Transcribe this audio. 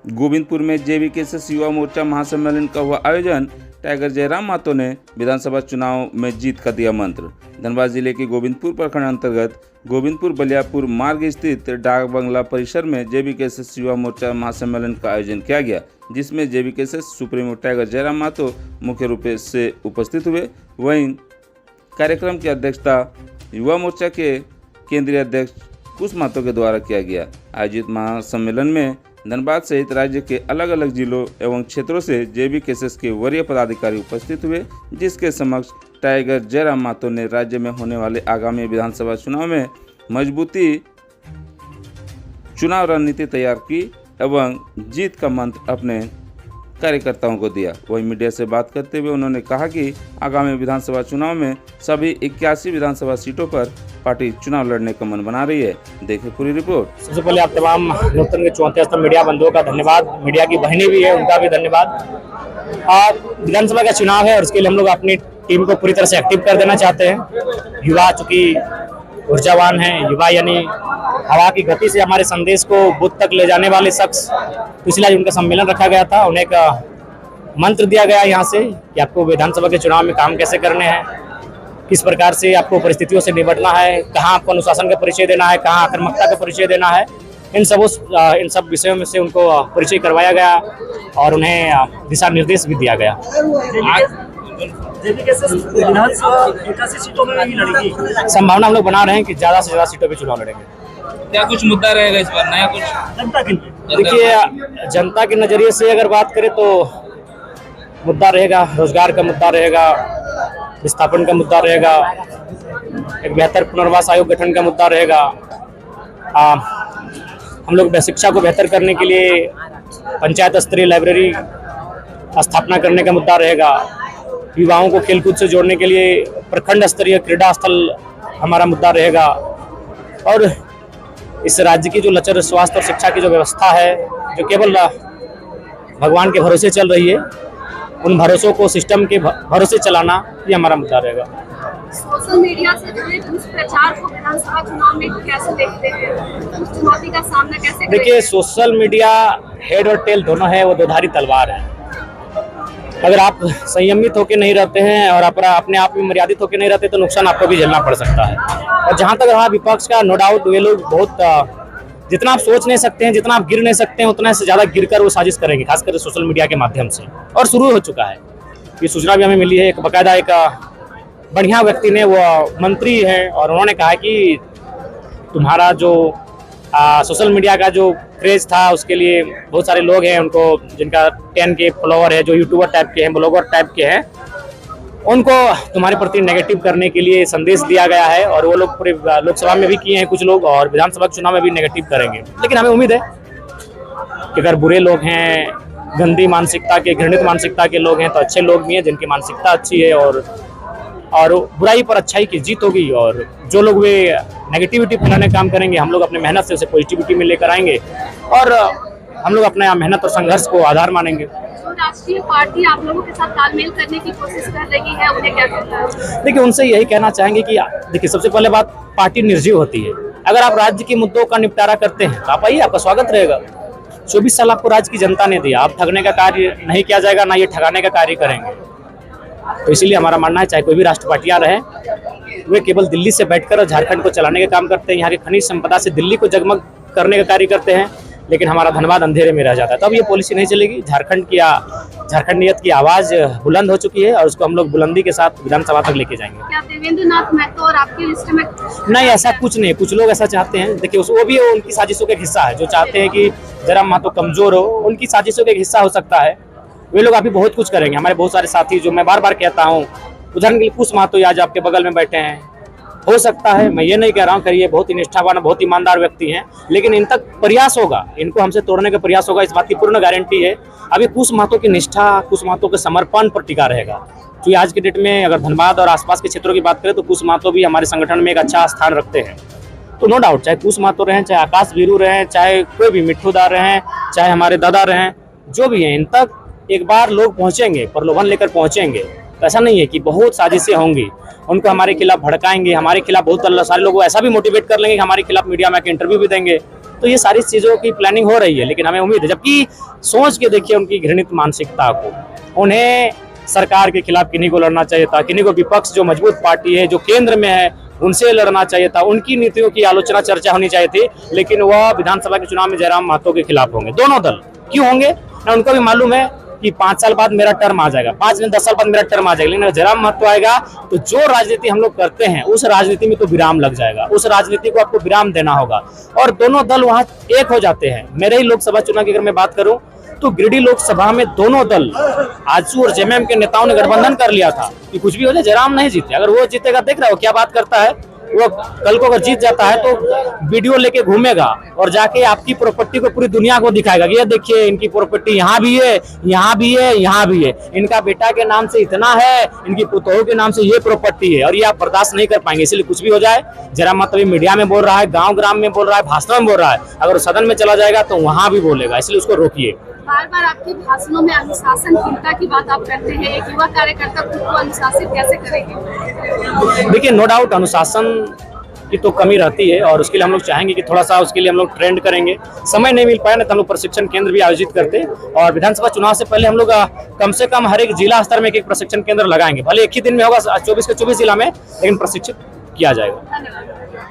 गोविंदपुर में जेवीकेएसएस युवा मोर्चा महासम्मेलन का हुआ आयोजन। टाइगर जयराम महतो ने विधानसभा चुनाव में जीत का दिया मंत्र। धनबाद जिले के गोविंदपुर प्रखंड अंतर्गत गोविंदपुर बलियापुर मार्ग स्थित डाक बंगला परिसर में जेवीकेएसएस युवा मोर्चा महासम्मेलन का आयोजन किया गया, जिसमें जेवीकेएसएस सुप्रीमो टाइगर जयराम महतो मुख्य रूप से उपस्थित हुए। वहीं कार्यक्रम की अध्यक्षता युवा मोर्चा के केंद्रीय अध्यक्ष कुश महतो के द्वारा किया गया। आयोजित महासम्मेलन में धनबाद सहित राज्य के अलग अलग जिलों एवं क्षेत्रों से जेवीकेएसएस के वरीय पदाधिकारी उपस्थित हुए, जिसके समक्ष टाइगर जयराम महतो ने राज्य में होने वाले आगामी विधानसभा चुनाव में मजबूती चुनाव रणनीति तैयार की एवं जीत का मंत्र अपने कार्यकर्ताओं को दिया। वहीं मीडिया से बात करते हुए उन्होंने कहा कि आगामी विधानसभा चुनाव में सभी 81 विधानसभा सीटों पर पार्टी चुनाव लड़ने का मन बना रही है। देखें पूरी रिपोर्ट। सबसे पहले आप तमाम लोकतंत्र के 34 स्तंभ मीडिया बंधुओं का धन्यवाद। मीडिया की बहनें भी है, उनका भी धन्यवाद। विधानसभा का चुनाव है और उसके लिए हम लोग अपनी टीम को पूरी तरह से एक्टिव कर देना चाहते हैं। युवा चूंकि ऊर्जावान है, युवा यानी हवा की गति से हमारे संदेश को बूथ तक ले जाने वाले शख्स, पिछला उनका सम्मेलन रखा गया था, उन्हें एक मंत्र दिया गया यहाँ से कि आपको विधानसभा के चुनाव में काम कैसे करने हैं, किस प्रकार से आपको परिस्थितियों से निपटना है, कहाँ आपको अनुशासन का परिचय देना है, कहाँ आक्रामकता का परिचय देना है। इन सब विषयों में से उनको परिचय करवाया गया और उन्हें दिशा निर्देश भी दिया गया। संभावना हम लोग बना रहे हैं कि ज़्यादा से ज़्यादा सीटों पे चुनाव लड़ेंगे। क्या कुछ मुद्दा रहेगा इस बार, नया कुछ? देखिए, जनता के नज़रिए से अगर बात करें तो मुद्दा रहेगा, रोजगार का मुद्दा रहेगा, विस्थापन का मुद्दा रहेगा, एक बेहतर पुनर्वास आयोग गठन का मुद्दा रहेगा। हम लोग शिक्षा को बेहतर करने के लिए पंचायत स्तरीय लाइब्रेरी स्थापना करने का मुद्दा रहेगा। युवाओं को खेलकूद से जोड़ने के लिए प्रखंड स्तरीय क्रीड़ा स्थल हमारा मुद्दा रहेगा। और इस राज्य की जो लचर स्वास्थ्य और शिक्षा की जो व्यवस्था है, जो केवल भगवान के भरोसे चल रही है, उन भरोसों को सिस्टम के भरोसे चलाना, ये हमारा मुद्दा रहेगा। सोशल मीडिया से जुड़े दुष्प्रचार को विधानसभा चुनाव में कैसे देखते हैं, उस चुनौती का सामना कैसे करेंगे? देखिए, सोशल मीडिया हेड और टेल दोनों है, वो दोधारी तलवार है। अगर आप संयमित होकर नहीं रहते हैं और अपने आप में मर्यादित होकर नहीं रहते तो नुकसान आपको भी झेलना पड़ सकता है। और जहाँ तक रहा विपक्ष का, नो डाउट वे लोग बहुत जितना आप सोच नहीं सकते हैं, जितना आप गिर नहीं सकते हैं, उतना से ज़्यादा गिरकर वो साजिश करेंगे, खासकर सोशल मीडिया के माध्यम से। और शुरू हो चुका है, ये सूचना भी हमें मिली है। एक बाकायदा एक बढ़िया व्यक्ति ने, वो मंत्री है, और उन्होंने कहा कि तुम्हारा जो सोशल मीडिया का जो क्रेज था, उसके लिए बहुत सारे लोग हैं उनको, जिनका 10K फॉलोवर है, जो यूट्यूबर टाइप के हैं, ब्लॉगर टाइप के हैं, उनको तुम्हारे प्रति नेगेटिव करने के लिए संदेश दिया गया है। और वो लोग पूरे लोकसभा में भी किए हैं कुछ लोग, और विधानसभा चुनाव में भी नेगेटिव करेंगे। लेकिन हमें उम्मीद है कि अगर बुरे लोग हैं, गंदी मानसिकता के, घृणित मानसिकता के लोग हैं, तो अच्छे लोग भी हैं जिनकी मानसिकता अच्छी है, और बुराई पर अच्छाई की जीत होगी। और जो लोग वे नेगेटिविटी फैलाने काम करेंगे, हम लोग अपने मेहनत से उसे पॉजिटिविटी में लेकर आएंगे, और हम लोग अपने मेहनत और संघर्ष को आधार मानेंगे। जो राष्ट्रीय पार्टी आप लोगों के साथ तालमेल करने की कोशिश कर रही है, उन्हें क्या कहना है? देखिए, उनसे यही कहना चाहेंगे कि देखिए, सबसे पहले बात, पार्टी निर्जीव होती है। अगर आप राज्य के मुद्दों का निपटारा करते हैं तो आप आइए, आपका स्वागत रहेगा। 24 साल आपको राज्य की जनता ने दिया, आप ठगने का कार्य नहीं किया जाएगा, ना ये ठगाने का कार्य करेंगे। तो इसीलिए हमारा मानना है, चाहे कोई भी राष्ट्र पार्टियां रहे, वे केवल दिल्ली से बैठकर झारखंड को चलाने का काम करते हैं, यहाँ की खनिज संपदा से दिल्ली को जगमग करने का कार्य करते हैं, लेकिन हमारा धनबाद अंधेरे में रह जाता है। तब ये पॉलिसी नहीं चलेगी। झारखंडियत की आवाज़ बुलंद हो चुकी है, और उसको हम लोग बुलंदी के साथ विधानसभा तक लेके जाएंगे। क्या देवेंद्र नाथ महतो और आपकी लिस्ट में? नहीं, ऐसा कुछ नहीं। कुछ लोग ऐसा चाहते हैं, देखिए, वो भी उनकी साजिशों का हिस्सा है, जो चाहते हैं कि जयराम महतो कमजोर हो, उनकी साजिशों का हिस्सा हो सकता है। वे लोग अभी बहुत कुछ करेंगे। हमारे बहुत सारे साथी, जो मैं बार बार कहता हूँ, उदाहरण के लिए कुश महतो आज आपके बगल में बैठे हैं, हो सकता है, मैं ये नहीं कह रहा हूँ, करिए, बहुत ही निष्ठावान, बहुत ईमानदार व्यक्ति हैं, लेकिन इन तक प्रयास होगा, इनको हमसे तोड़ने का प्रयास होगा, इस बात की पूर्ण गारंटी है। अभी कुश महतो की निष्ठा, कुश महतो के समर्पण पर टिका रहेगा। क्योंकि आज के डेट में अगर धनबाद और आसपास के क्षेत्रों की बात करें तो कुश महतो भी हमारे संगठन में एक अच्छा स्थान रखते हैं। तो नो डाउट, चाहे कुश महतो रहें, चाहे आकाश वीरू रहें, चाहे कोई भी मिट्ठूदार रहें, चाहे हमारे दादा रहें, जो भी हैं, इन तक एक बार लोग पहुँचेंगे, प्रलोभन लेकर पहुँचेंगे। तो ऐसा नहीं है कि बहुत साजिशें होंगी, उनको हमारे खिलाफ भड़काएंगे, हमारे खिलाफ बहुत सारे लोग ऐसा भी मोटिवेट कर लेंगे कि हमारे खिलाफ मीडिया में आके इंटरव्यू भी देंगे। तो ये सारी चीज़ों की प्लानिंग हो रही है, लेकिन हमें उम्मीद है, जबकि सोच के देखिए उनकी घृणित मानसिकता को, उन्हें सरकार के खिलाफ किन्हीं को लड़ना चाहिए था, किन्हीं को विपक्ष जो मजबूत पार्टी है जो केंद्र में है उनसे लड़ना चाहिए था, उनकी नीतियों की आलोचना चर्चा होनी चाहिए थी, लेकिन वह विधानसभा के चुनाव में जयराम महतो के खिलाफ होंगे। दोनों दल क्यों होंगे ना, उनको भी मालूम है कि 5 साल बाद मेरा टर्म आ जाएगा, 5 दिन 10 साल बाद मेरा टर्म आ जाएगा, लेकिन जयराम महतो आएगा तो जो राजनीति हम लोग करते हैं उस राजनीति में तो विराम लग जाएगा, उस राजनीति को आपको विराम देना होगा। और दोनों दल वहां एक हो जाते हैं। मेरे ही लोकसभा चुनाव की अगर मैं बात करूं तो गिरिडीह लोकसभा में दोनों दल आजसू और जेएमएम के नेताओं ने गठबंधन कर लिया था कि कुछ भी हो जाए जयराम नहीं जीते। अगर वो जीतेगा, देख रहे हो क्या बात करता है, वो कल को अगर जीत जाता है तो वीडियो लेके घूमेगा और जाके आपकी प्रॉपर्टी को पूरी दुनिया को दिखाएगा कि ये देखिए इनकी प्रॉपर्टी यहाँ भी है, यहाँ भी है, यहाँ भी है, इनका बेटा के नाम से इतना है, इनकी पुतोहू के नाम से ये प्रॉपर्टी है, और ये आप बर्दाश्त नहीं कर पाएंगे। इसलिए कुछ भी हो जाए, जयराम महतो मीडिया में बोल रहा है, गाँव ग्राम में बोल रहा है, भाषणों में बोल रहा है, अगर सदन में चला जाएगा तो वहां भी बोलेगा, इसलिए उसको रोकिए। बार बार आपके भाषणों में अनुशासनहीनता की बात आप करते हैं, एक युवा कार्यकर्ता खुद को अनुशासित कैसे करेंगे? देखिए, नो डाउट अनुशासन की तो कमी रहती है और उसके लिए हम लोग चाहेंगे कि थोड़ा सा उसके लिए हम लोग ट्रेंड करेंगे। समय नहीं मिल पाया ना तो हम लोग प्रशिक्षण केंद्र भी आयोजित करते और विधानसभा चुनाव से पहले हम लोग कम से कम हर एक जिला स्तर में एक प्रशिक्षण केंद्र लगाएंगे। भले एक ही दिन में होगा 24 के 24 जिला में, लेकिन प्रशिक्षित किया जाएगा। धन्यवाद।